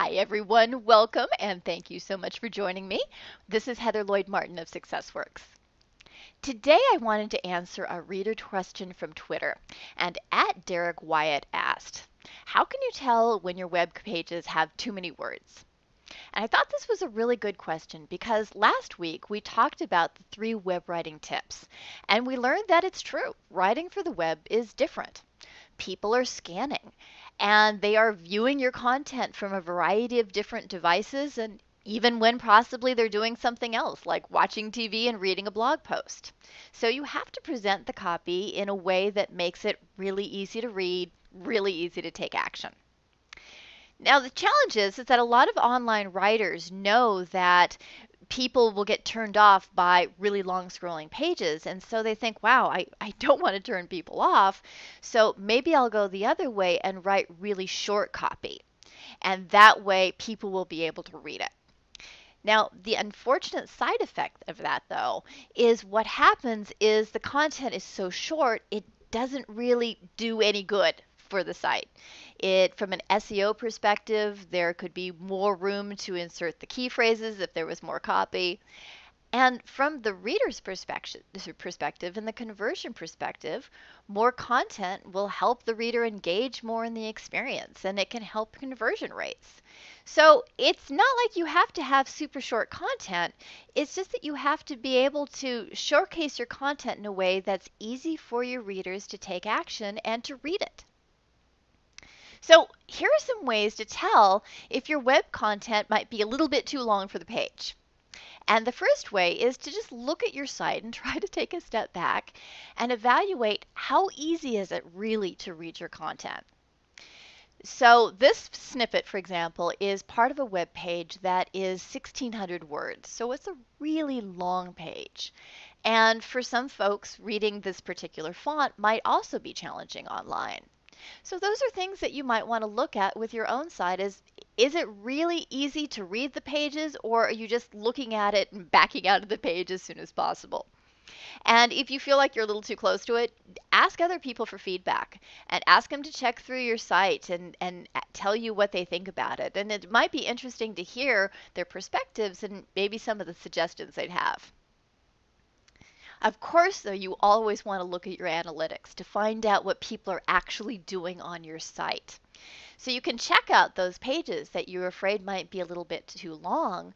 Hi, everyone. Welcome, and thank you so much for joining me. This is Heather Lloyd Martin of SuccessWorks. Today, I wanted to answer a reader question from Twitter, and at Derek Wyatt asked, how can you tell when your web pages have too many words? And I thought this was a really good question because last week we talked about the 3 web writing tips, and we learned that it's true. Writing for the web is different. People are scanning and they are viewing your content from a variety of different devices, and even when possibly they're doing something else like watching TV and reading a blog post. So you have to present the copy in a way that makes it really easy to read, really easy to take action. Now, the challenge is that a lot of online writers know that people will get turned off by really long scrolling pages. And so they think, wow, I don't want to turn people off. So maybe I'll go the other way and write really short copy. And that way people will be able to read it. Now, the unfortunate side effect of that, though, is what happens is the content is so short, it doesn't really do any good for the site. From an SEO perspective, there could be more room to insert the key phrases if there was more copy. And from the reader's perspective and the conversion perspective, more content will help the reader engage more in the experience, and it can help conversion rates. So it's not like you have to have super short content. It's just that you have to be able to showcase your content in a way that's easy for your readers to take action and to read it. So here are some ways to tell if your web content might be a little bit too long for the page. And the first way is to just look at your site and try to take a step back and evaluate how easy is it really to read your content. So this snippet, for example, is part of a web page that is 1,600 words. So it's a really long page. And for some folks, reading this particular font might also be challenging online. So those are things that you might want to look at with your own site. Is it really easy to read the pages, or are you just looking at it and backing out of the page as soon as possible? And if you feel like you're a little too close to it, ask other people for feedback and ask them to check through your site and tell you what they think about it. And it might be interesting to hear their perspectives and maybe some of the suggestions they'd have. Of course, though, you always want to look at your analytics to find out what people are actually doing on your site. So you can check out those pages that you're afraid might be a little bit too long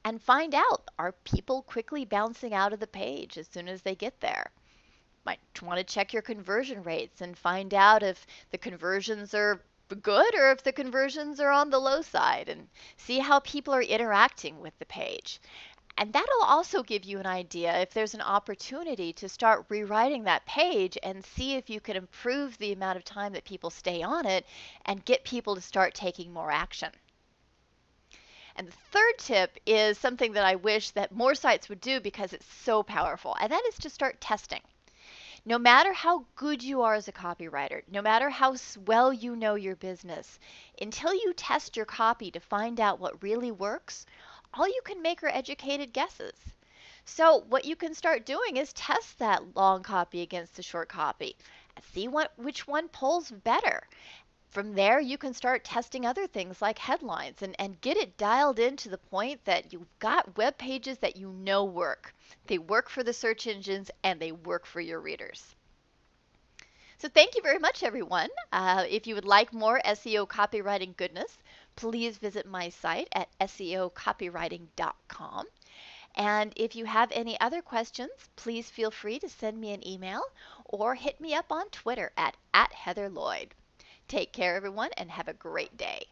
and find out, are people quickly bouncing out of the page as soon as they get there? Might want to check your conversion rates and find out if the conversions are good or if the conversions are on the low side, and see how people are interacting with the page. And that'll also give you an idea if there's an opportunity to start rewriting that page and see if you can improve the amount of time that people stay on it and get people to start taking more action. And the third tip is something that I wish that more sites would do because it's so powerful, and that is to start testing. No matter how good you are as a copywriter, no matter how well you know your business, until you test your copy to find out what really works, all you can make are educated guesses. So what you can start doing is test that long copy against the short copy. See which one pulls better. From there, you can start testing other things like headlines and get it dialed in to the point that you've got web pages that you know work. They work for the search engines and they work for your readers. So thank you very much, everyone. If you would like more SEO copywriting goodness, please visit my site at seocopywriting.com. And if you have any other questions, please feel free to send me an email or hit me up on Twitter at @HeatherLloyd. Take care, everyone, and have a great day.